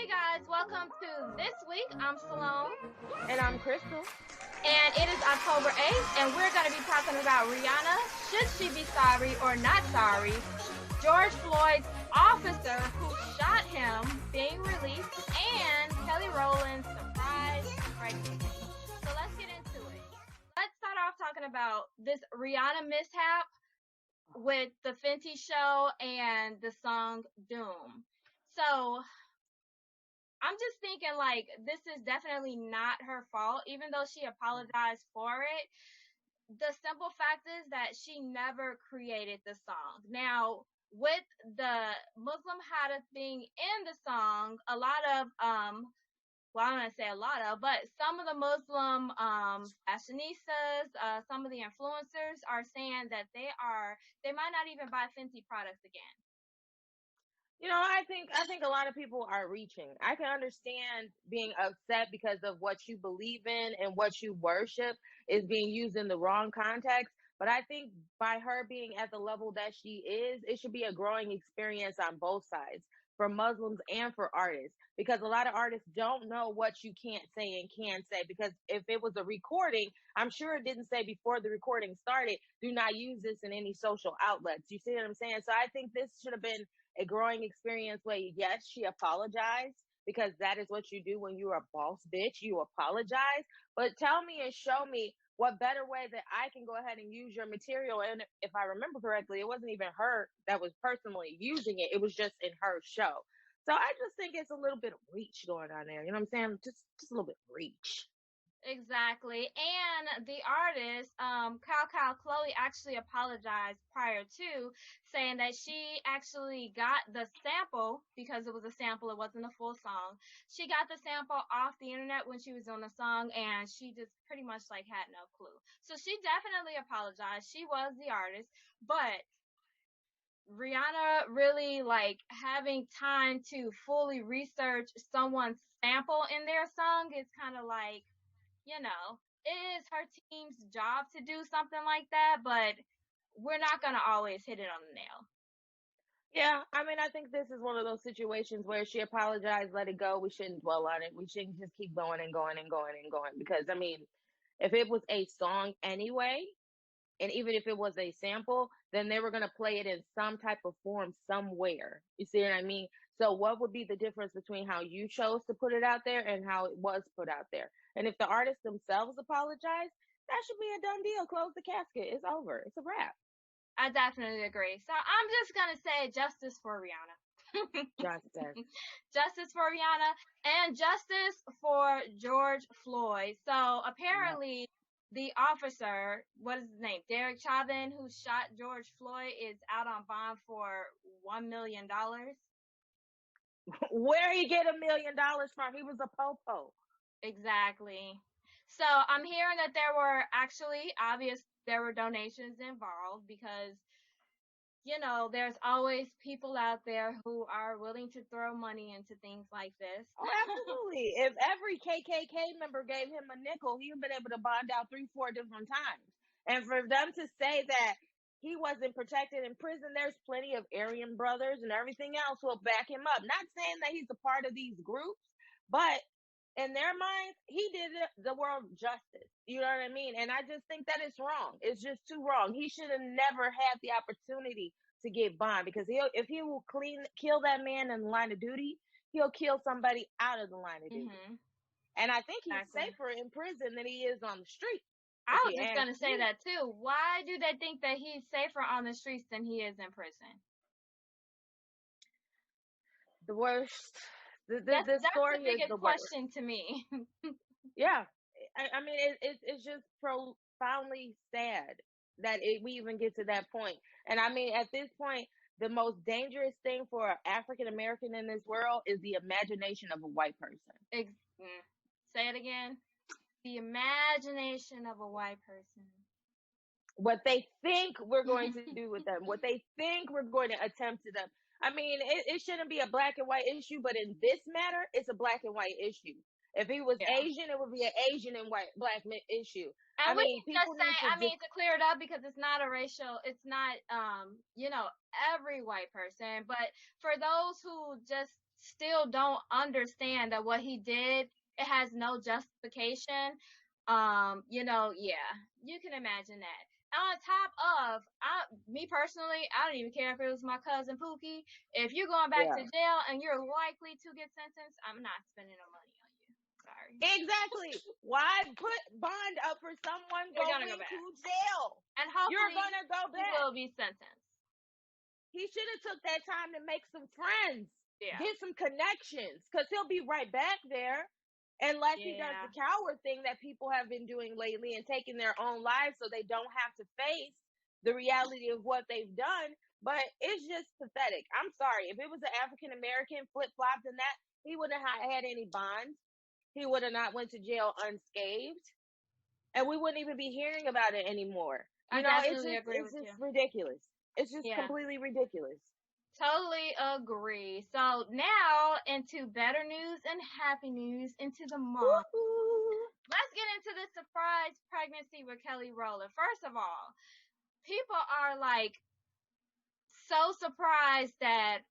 Hey guys, welcome to This Week. I'm Salome, And I'm Crystal. and it is October 8th, and we're going to be talking about Rihanna. Should she be sorry or not sorry? George Floyd's officer who shot him being released, and Kelly Rowland's surprise pregnancy. So let's get into it. Let's start off talking about this Rihanna mishap with the Fenty show and the song Doom. So I'm just thinking, like, this is definitely not her fault, even though she apologized for it. The simple fact is that she never created the song. Now, with the Muslim hadith being in the song, a lot of, well, I'm going to say a lot of, but some of the Muslim fashionistas, some of the influencers are saying that they might not even buy Fenty products again. I think a lot of people are reaching. I can understand being upset because of what you believe in and what you worship is being used in the wrong context. But I think by her being at the level that she is, it should be a growing experience on both sides for Muslims and for artists. Because a lot of artists don't know what you can't say and can say. Because if it was a recording, I'm sure it didn't say before the recording started, do not use this in any social outlets. You see what I'm saying? So I think this should have been a growing experience where, yes, she apologized because that is what you do when you're a boss bitch. You apologize, but tell me and show me what better way that I can go ahead and use your material. And if I remember correctly, it wasn't even her that was personally using it. It was just in her show. So I just think it's a little bit of reach going on there. You know what I'm saying? Just a little bit of reach. Exactly. And the artist, Cow Chloe, actually apologized prior to, saying that she actually got the sample, because it was a sample, it wasn't a full song. She got the sample off the internet when she was on the song, and she just pretty much like had no clue. So she definitely apologized. She was the artist, but Rihanna really like having time to fully research someone's sample in their song is kind of like, it is her team's job to do something like that, but we're not going to always hit it on the nail. Yeah, I mean, I think this is one of those situations where she apologized, let it go. We shouldn't dwell on it. We shouldn't just keep going and going and going and going because, I mean, if it was a song anyway, and even if it was a sample, then they were going to play it in some type of form somewhere. You see what I mean? So, what would be the difference between how you chose to put it out there and how it was put out there? And if the artists themselves apologize, that should be a done deal. Close the casket. It's over. It's a wrap. I definitely agree. So I'm just going to say justice for Rihanna. Justice. Justice for Rihanna and justice for George Floyd. So apparently the officer, what is his name? Derek Chauvin, who shot George Floyd, is out on bond for $1 million. Where he get $1 million from? He was a popo. Exactly. So I'm hearing that there were donations involved because, there's always people out there who are willing to throw money into things like this. Oh, absolutely. If every KKK member gave him a nickel, he would have been able to bond out 3, 4 different times. And for them to say that he wasn't protected in prison, there's plenty of Aryan brothers and everything else who will back him up. Not saying that he's a part of these groups, but in their minds, he did the world justice. You know what I mean? And I just think that it's wrong. It's just too wrong. He should have never had the opportunity to get bond because if he will kill that man in the line of duty, he'll kill somebody out of the line of duty. Mm-hmm. And I think he's safer in prison than he is on the street. I was just going to say that too. Why do they think that he's safer on the streets than he is in prison? The worst. That's the biggest question to me. Yeah. I mean, it's just profoundly sad that we even get to that point. And I mean, at this point, the most dangerous thing for an African American in this world is the imagination of a white person. Say it again. The imagination of a white person. What they think we're going to do with them. What they think we're going to attempt to them. I mean, it shouldn't be a black and white issue, but in this matter, it's a black and white issue. If he was Asian, it would be an Asian and black issue. And to clear it up, because it's not every white person, but for those who just still don't understand that what he did, it has no justification. Yeah, you can imagine that. On top of, me personally, I don't even care if it was my cousin Pookie. If you're going back to Yeah. jail and you're likely to get sentenced, I'm not spending no money on you. Sorry. Exactly. Why put bond up for someone You're gonna going go back. to jail? And You're hopefully gonna go you back. will be sentenced. He should have took that time to make some friends, Yeah. get some connections, because he'll be right back there. Unless he does Yeah. the coward thing that people have been doing lately and taking their own lives so they don't have to face the reality of what they've done. But it's just pathetic. I'm sorry. If it was an African American flip-flopped in that, he wouldn't have had any bonds. He would have not went to jail unscathed. And we wouldn't even be hearing about it anymore. I definitely agree with you. It's ridiculous. It's just completely ridiculous. Totally agree. So now into better news and happy news into the month. Let's get into the surprise pregnancy with Kelly Rowland. First of all, people are like so surprised that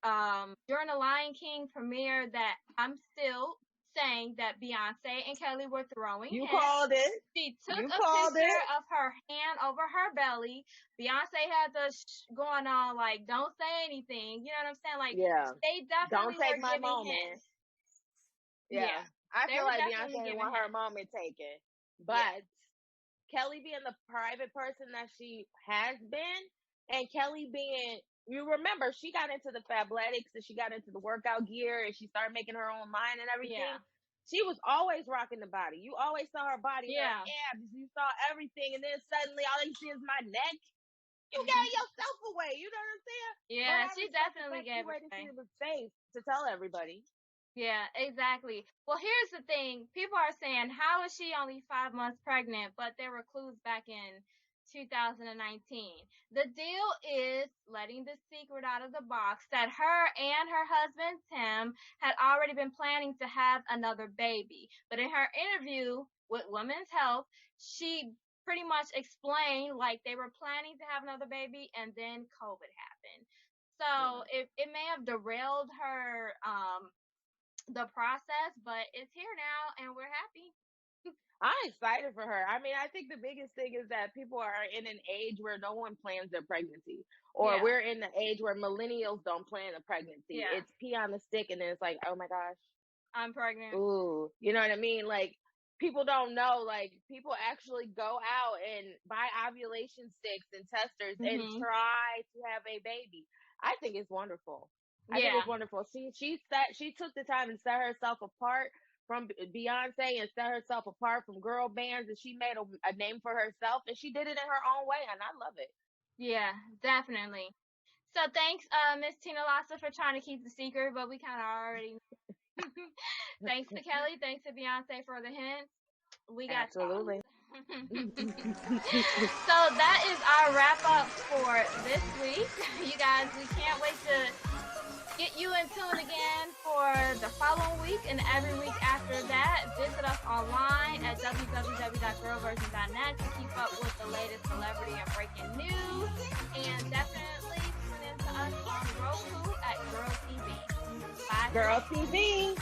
during the Lion King premiere that I'm still saying that Beyonce and Kelly were throwing You hints. called it. She took a picture of her hand over her belly. Beyonce had the going on like, don't say anything. You know what I'm saying? Like, they definitely don't take were my giving moment. hints. Yeah. I feel like Beyonce didn't want her moment taken. But Kelly being the private person that she has been, and Kelly being, you remember, she got into the Fabletics and she got into the workout gear and she started making her own line and everything. Yeah. She was always rocking the body. You always saw her body, her abs. You saw everything, and then suddenly all you see is my neck. You gave yourself away. You know what I'm saying? Yeah, she definitely gave it away. She was safe to tell everybody. Yeah, exactly. Well, here's the thing. People are saying, how is she only 5 months pregnant? But there were clues back in 2019. The deal is letting the secret out of the box that her and her husband, Tim, had already been planning to have another baby. But in her interview with Women's Health, she pretty much explained like they were planning to have another baby and then COVID happened. So it may have derailed her the process, but it's here now and we're happy. I'm excited for her. I mean, I think the biggest thing is that people are in an age where no one plans their pregnancy, or we're in the age where millennials don't plan a pregnancy. It's pee on the stick, and then it's like, oh my gosh, I'm pregnant. Ooh, you know what I mean? Like, people don't know, like, people actually go out and buy ovulation sticks and testers and try to have a baby. I think it's wonderful. I think it's wonderful. She took the time and set herself apart from Beyonce and set herself apart from girl bands, and she made a name for herself, and she did it in her own way, and I love it. Yeah, definitely. So thanks, Miss Tina Lassa, for trying to keep the secret, but we kind of already. Thanks to Kelly, thanks to Beyonce for the hints. We got absolutely. So that is our wrap up for this week, you guys. We can't wait to get you in tune again for the following week and every week after that. Visit us online at www.girlversion.net to keep up with the latest celebrity and breaking news. And definitely tune in to us on Roku at Girl TV. Bye. Girl TV.